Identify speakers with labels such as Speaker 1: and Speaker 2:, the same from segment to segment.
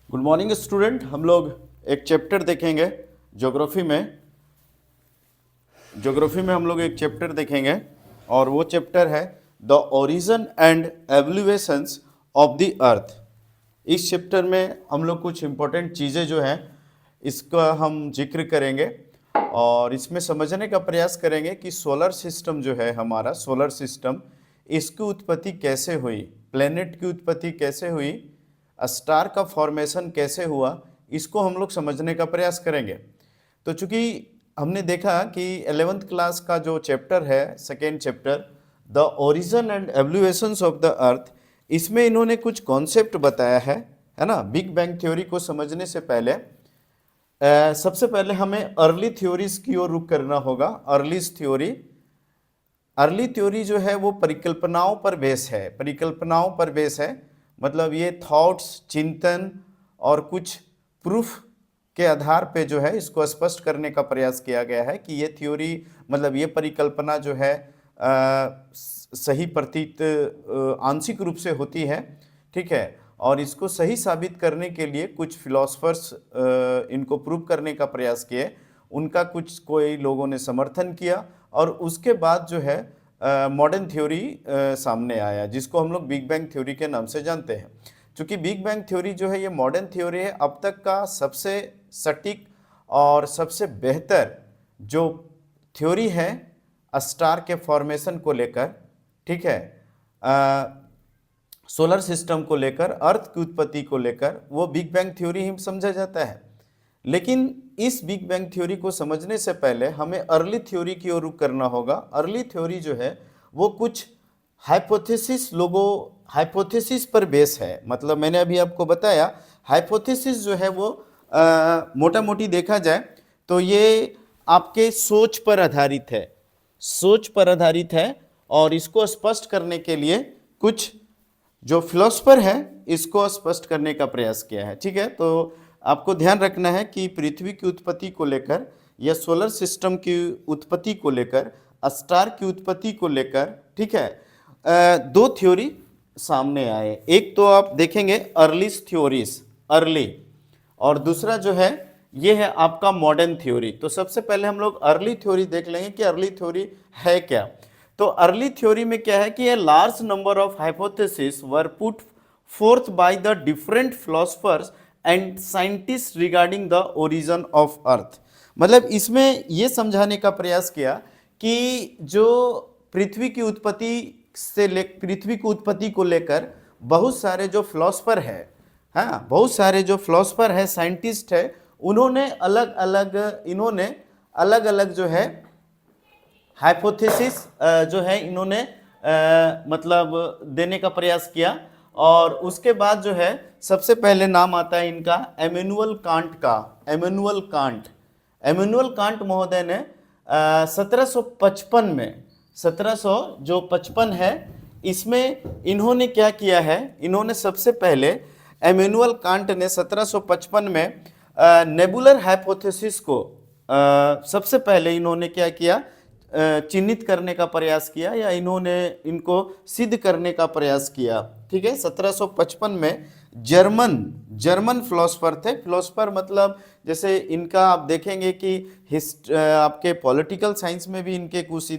Speaker 1: Good morning student. हम लोग एक चैप्टर देखेंगे ज्योग्राफी में हम लोग एक चैप्टर देखेंगे और वो चैप्टर है the origin and evaluations of the earth. इस चैप्टर में हम लोग कुछ इम्पोर्टेंट चीज़ें जो हैं इसका हम जिक्र करेंगे और इसमें समझने का प्रयास करेंगे कि सोलर सिस्टम जो है हमारा सोलर सिस्टम, इसकी उत्पत्ति कैसे हुई, प्लेनेट की उत्पत्ति कैसे हुई, स्टार का फॉर्मेशन कैसे हुआ, इसको हम लोग समझने का प्रयास करेंगे। तो चूंकि हमने देखा कि 11th क्लास का जो चैप्टर है, second chapter the origin and evaluations of the earth, इसमें इन्होंने कुछ कॉन्सेप्ट बताया है ना। बिग बैंग थ्योरी को समझने से पहले सबसे पहले हमें अर्ली थ्योरीज की ओर रुख करना होगा। अर्ली थ्योरी जो है वो परिकल्पनाओं पर बेस है। मतलब ये थॉट्स, चिंतन और कुछ प्रूफ के आधार पे जो है इसको स्पष्ट करने का प्रयास किया गया है कि ये थ्योरी, मतलब ये परिकल्पना जो है सही प्रतीत आंशिक रूप से होती है, ठीक है। और इसको सही साबित करने के लिए कुछ फिलोसफर्स इनको प्रूव करने का प्रयास किए, उनका कुछ कोई लोगों ने समर्थन किया और उसके बाद जो है मॉडर्न थ्योरी सामने आया, जिसको हम लोग बिग बैंग थ्योरी के नाम से जानते हैं। क्योंकि बिग बैंग थ्योरी जो है ये मॉडर्न थ्योरी है, अब तक का सबसे सटीक और सबसे बेहतर जो थ्योरी है स्टार के फॉर्मेशन को लेकर, ठीक है, सोलर सिस्टम को लेकर, अर्थ की उत्पत्ति को लेकर, वो बिग बैंग थ्योरी ही समझा जाता है। लेकिन इस बिग बैंग थ्योरी को समझने से पहले हमें अर्ली थ्योरी की ओर रुख करना होगा। अर्ली थ्योरी जो है वो कुछ हाइपोथेसिस पर बेस है। मतलब मैंने अभी आपको बताया, हाइपोथेसिस जो है वो मोटा मोटी देखा जाए तो ये आपके सोच पर आधारित है और इसको स्पष्ट करने के लिए कुछ जो फिलोसफर है इसको स्पष्ट करने का प्रयास किया है, ठीक है। तो आपको ध्यान रखना है कि पृथ्वी की उत्पत्ति को लेकर या सोलर सिस्टम की उत्पत्ति को लेकर, स्टार की उत्पत्ति को लेकर, ठीक है, दो थ्योरी सामने आए। एक तो आप देखेंगे अर्ली, और दूसरा जो है ये है आपका मॉडर्न थ्योरी। तो सबसे पहले हम लोग अर्ली थ्योरी देख लेंगे कि अर्ली थ्योरी है क्या। तो अर्ली थ्योरी में क्या है कि a large number of hypothesis were put fourth by the different philosophers and scientist regarding the origin of earth. मतलब इसमें यह समझाने का प्रयास किया कि जो पृथ्वी की उत्पत्ति को लेकर बहुत सारे जो फिलोसफर है, हाँ, बहुत सारे जो फिलोसफर है, साइंटिस्ट है, उन्होंने अलग अलग जो है हाइपोथेसिस जो है इन्होंने मतलब देने का प्रयास किया। और उसके बाद जो है सबसे पहले नाम आता है इनका इमैनुअल कांट का। इमैनुअल कांट महोदय ने 1755 में 1755 है, इसमें इन्होंने क्या किया है, इन्होंने सबसे पहले इमैनुअल कांट ने 1755 में नेबुलर हाइपोथेसिस को सबसे पहले इन्होंने क्या किया, चिन्हित करने का प्रयास किया या इनको सिद्ध करने का प्रयास किया, ठीक है। 1755 में जर्मन फिलोसफर थे। फिलोसफर मतलब जैसे इनका आप देखेंगे कि आपके पॉलिटिकल साइंस में भी इनके कुछ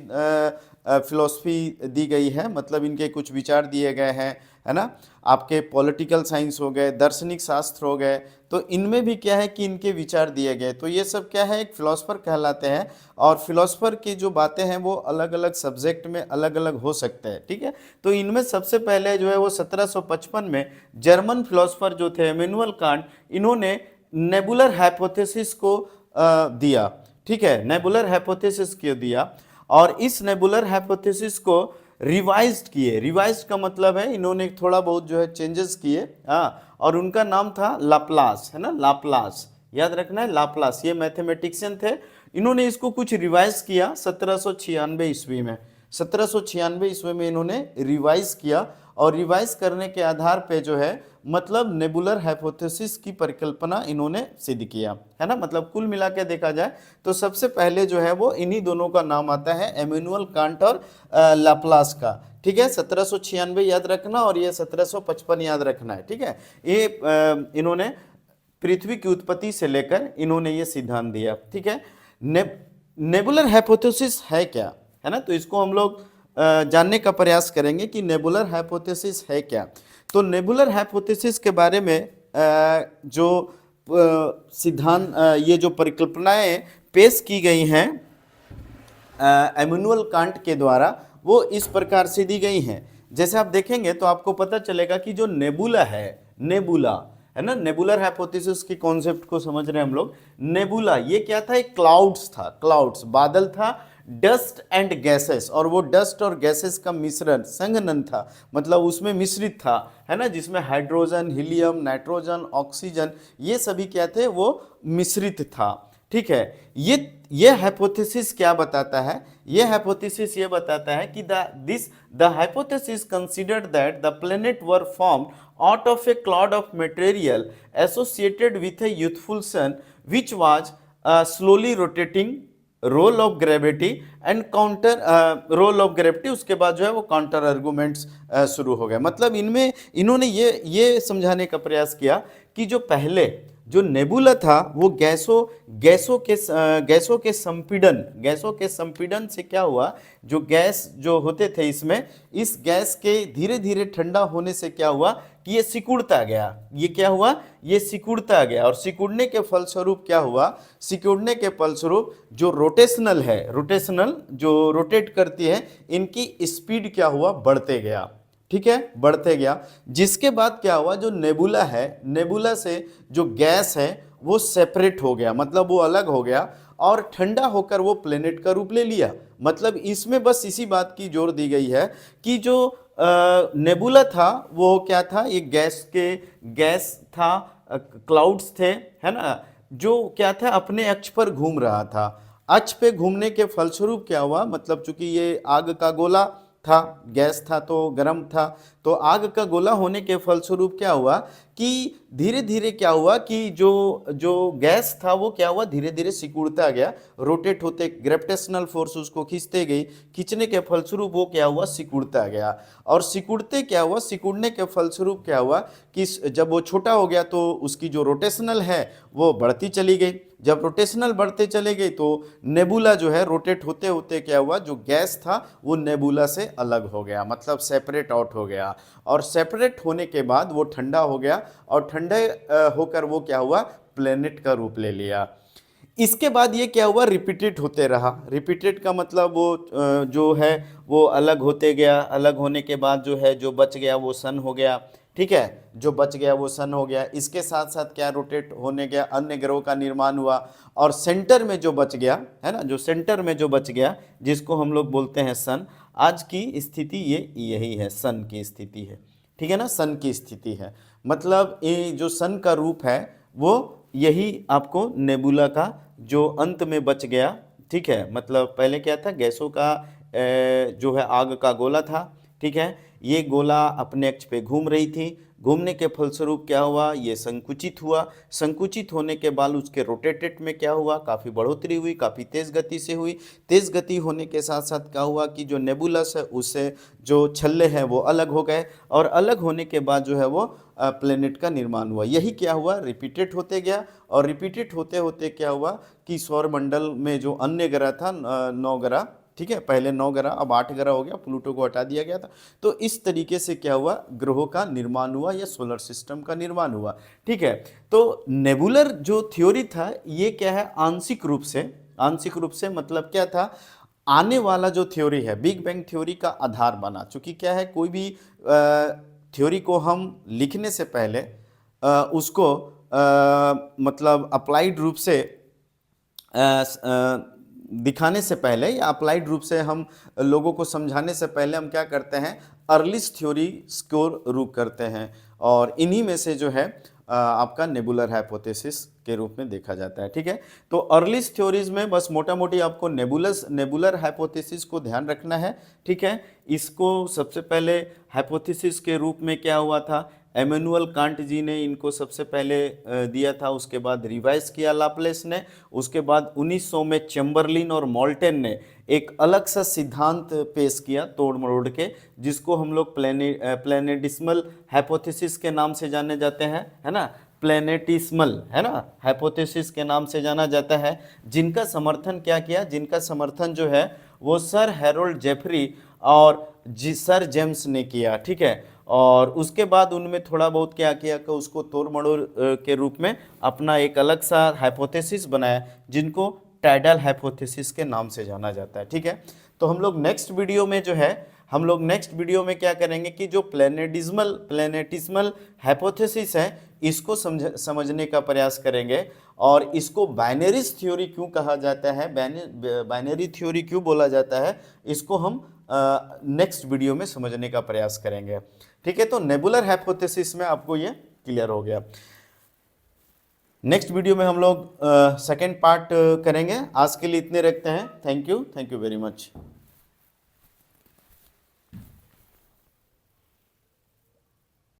Speaker 1: फिलोसफी दी गई है, मतलब इनके कुछ विचार दिए गए हैं, है ना। आपके पॉलिटिकल साइंस हो गए, दार्शनिक शास्त्र हो गए, तो इनमें भी क्या है कि इनके विचार दिए गए। तो ये सब क्या है, एक फिलोसफर कहलाते हैं। और फिलोसफर की जो बातें हैं वो अलग अलग सब्जेक्ट में अलग अलग हो सकते हैं, ठीक है। तो इनमें सबसे पहले जो है वो 1755 में जर्मन फिलोसफर जो थे इमैनुअल कांट, इन्होंने नेबुलर हाइपोथेसिस को दिया, ठीक है, नेबुलर हाइपोथेसिस को दिया। और इस नेबुलर हाइपोथेसिस को रिवाइज्ड का मतलब है इन्होंने थोड़ा बहुत जो है चेंजेस किए, हाँ। और उनका नाम था लाप्लास, है ना, लाप्लास, याद रखना है, लाप्लास। ये मैथमेटिशियन थे, इन्होंने इसको कुछ रिवाइज किया 1796 ईस्वी में। 1796 ईस्वी में इन्होंने रिवाइज किया और रिवाइज करने के आधार पे जो है मतलब नेबुलर हाइपोथेसिस की परिकल्पना इन्होंने सिद्ध किया, है ना। मतलब कुल मिला के देखा जाए तो सबसे पहले जो है वो इन्हीं दोनों का नाम आता है, इमैनुअल कांट और लाप्लास का, ठीक है। 1796 याद रखना और ये 1755 याद रखना है, ठीक है। ये इन्होंने पृथ्वी की उत्पत्ति से लेकर इन्होंने ये सिद्धांत दिया। ठीक है, नेबुलर हाइपोथेसिस है क्या, है ना, तो इसको हम लोग जानने का प्रयास करेंगे कि नेबुलर हाइपोथेसिस है क्या। तो नेबुलर हाइपोथेसिस के बारे में जो सिद्धांत, ये जो परिकल्पनाएं पेश की गई हैं इमैनुअल कांट के द्वारा, वो इस प्रकार से दी गई हैं। जैसे आप देखेंगे तो आपको पता चलेगा कि जो नेबुला है, नेबुला है ना, नेबुलर हाइपोथेसिस की कॉन्सेप्ट को समझ रहे हैं हम लोग। नेबुला ये क्या था, एक क्लाउड्स था, क्लाउड्स बादल था, डस्ट एंड गैसेस, और वो डस्ट और गैसेस का मिश्रण, संघनन था, मतलब उसमें मिश्रित था, है ना, जिसमें हाइड्रोजन, हीलियम, नाइट्रोजन, ऑक्सीजन, ये सभी क्या थे, वो मिश्रित था। ठीक है, ये हाइपोथेसिस क्या बताता है, ये हाइपोथेसिस ये बताता है कि the hypothesis considered that the planet were formed out of a cloud of material associated with a youthful sun which was slowly rotating, role of gravity and counter role of gravity, उसके बाद जो है वो counter arguments शुरू हो गए। मतलब इनमें इन्होंने ये समझाने का प्रयास किया कि जो पहले जो नेबुला था वो गैसों के संपीड़न से क्या हुआ, जो गैस जो होते थे इसमें, इस गैस के धीरे धीरे ठंडा होने से क्या हुआ कि ये सिकुड़ता गया। ये क्या हुआ, ये सिकुड़ता गया, और सिकुड़ने के फलस्वरूप क्या हुआ, सिकुड़ने के फलस्वरूप जो रोटेशनल है, रोटेशनल जो रोटेट करती है, इनकी स्पीड क्या हुआ, बढ़ते गया। ठीक है, बढ़ते गया, जिसके बाद क्या हुआ, जो नेबुला है, नेबुला से जो गैस है वो सेपरेट हो गया, मतलब वो अलग हो गया, और ठंडा होकर वो प्लेनेट का रूप ले लिया। मतलब इसमें बस इसी बात की जोर दी गई है कि जो नेबुला था वो क्या था, एक गैस था, क्लाउड्स थे, है ना, जो क्या था, अपने अक्ष पर घूम रहा था। अक्ष पे घूमने के फलस्वरूप क्या हुआ, मतलब चूंकि ये आग का गोला था, गैस था तो गर्म था, तो आग का गोला होने के फलस्वरूप क्या हुआ कि धीरे धीरे क्या हुआ कि जो गैस था वो क्या हुआ, धीरे धीरे सिकुड़ता गया, रोटेट होते, ग्रेविटेशनल फोर्स उसको खींचते गई, खींचने के फलस्वरूप वो क्या हुआ, सिकुड़ता गया, और सिकुड़ते क्या हुआ, सिकुड़ने के फलस्वरूप क्या हुआ कि जब वो छोटा हो गया तो उसकी जो रोटेशनल है वो बढ़ती चली गई। जब रोटेशनल बढ़ते चले गए तो नेबुला जो है रोटेट होते होते क्या हुआ, जो गैस था वो नेबुला से अलग हो गया, मतलब सेपरेट आउट हो गया, और सेपरेट होने के बाद वो ठंडा हो गया, और ठंडे होकर वो क्या हुआ, प्लेनेट का रूप ले लिया। इसके बाद ये क्या हुआ, रिपीटेड होते रहा। रिपीटेड का मतलब वो जो है वो अलग होते गया, अलग होने के बाद जो है जो बच गया वो सन हो गया। ठीक है, जो बच गया वो सन हो गया। इसके साथ साथ क्या रोटेट होने गया, अन्य ग्रहों का निर्माण हुआ, और सेंटर में जो बच गया, है ना, जो सेंटर में जो बच गया जिसको हम लोग बोलते हैं सन, आज की स्थिति ये यही है, सन की स्थिति है। ठीक है ना, सन की स्थिति है, मतलब ये जो सन का रूप है वो यही आपको नेबुला का जो अंत में बच गया। ठीक है, मतलब पहले क्या था, गैसों का जो है आग का गोला था। ठीक है, ये गोला अपने अक्ष पे घूम रही थी, घूमने के फलस्वरूप क्या हुआ, ये संकुचित हुआ, संकुचित होने के बाद उसके रोटेटेड में क्या हुआ, काफ़ी बढ़ोतरी हुई, काफ़ी तेज़ गति से हुई। तेज़ गति होने के साथ साथ क्या हुआ कि जो नेबुलस है उससे जो छल्ले हैं वो अलग हो गए, और अलग होने के बाद जो है वो प्लेनेट का निर्माण हुआ। यही क्या हुआ, रिपीटेड होते गया, और रिपीटेड होते होते क्या हुआ कि सौरमंडल में जो अन्य ग्रह था, 9 ग्रह, ठीक है, पहले 9 ग्रह, अब 8 ग्रह हो गया, प्लूटो को हटा दिया गया था। तो इस तरीके से क्या हुआ, ग्रहों का निर्माण हुआ या सोलर सिस्टम का निर्माण हुआ। ठीक है, तो नेबुलर जो थ्योरी था ये क्या है, आंशिक रूप से मतलब क्या था, आने वाला जो थ्योरी है, बिग बैंग थ्योरी का आधार बना। चूंकि क्या है, कोई भी थ्योरी को हम लिखने से पहले उसको मतलब अप्लाइड रूप से दिखाने से पहले या अप्लाइड रूप से हम लोगों को समझाने से पहले हम क्या करते हैं, अर्लिस्ट थ्योरी को रूप करते हैं, और इन्हीं में से जो है आपका नेबुलर हाइपोथेसिस के रूप में देखा जाता है। ठीक है, तो अर्लिस्ट थ्योरीज में बस मोटा मोटी आपको नेबुलर हाइपोथेसिस को ध्यान रखना है। ठीक है, इसको सबसे पहले हाइपोथेसिस के रूप में क्या हुआ था, इमैनुअल कांट जी ने इनको सबसे पहले दिया था, उसके बाद रिवाइज किया लाप्लेस ने, उसके बाद 1900 में चैम्बरलिन और मोल्टन ने एक अलग सा सिद्धांत पेश किया तोड़ मरोड़ के, जिसको हम लोग प्लेनेडिस्मल हाइपोथेसिस के नाम से जाने जाते हैं, है ना, प्लेनेटिस्मल, है ना, हाइपोथेसिस के नाम से जाना जाता है, जिनका समर्थन क्या किया, जिनका समर्थन जो है वो सर हैरोल्ड जेफरी और सर जेम्स ने किया, ठीक है। और उसके बाद उनमें थोड़ा बहुत क्या किया कि उसको तोड़ मड़ोड़ के रूप में अपना एक अलग सा हाइपोथेसिस बनाया, जिनको टाइडल हाइपोथेसिस के नाम से जाना जाता है, ठीक है। तो हम लोग नेक्स्ट वीडियो में जो है, हम लोग नेक्स्ट वीडियो में क्या करेंगे कि जो प्लेनेटिस्मल हाइपोथेसिस है इसको समझने का प्रयास करेंगे, और इसको बाइनरीज थ्योरी क्यों कहा जाता है, बाइनरी थ्योरी क्यों बोला जाता है, इसको हम नेक्स्ट वीडियो में समझने का प्रयास करेंगे, ठीक है। तो नेबुलर हाइपोथेसिस में आपको ये क्लियर हो गया। नेक्स्ट वीडियो में हम लोग सेकेंड पार्ट करेंगे। आज के लिए इतने रखते हैं। Thank you very much.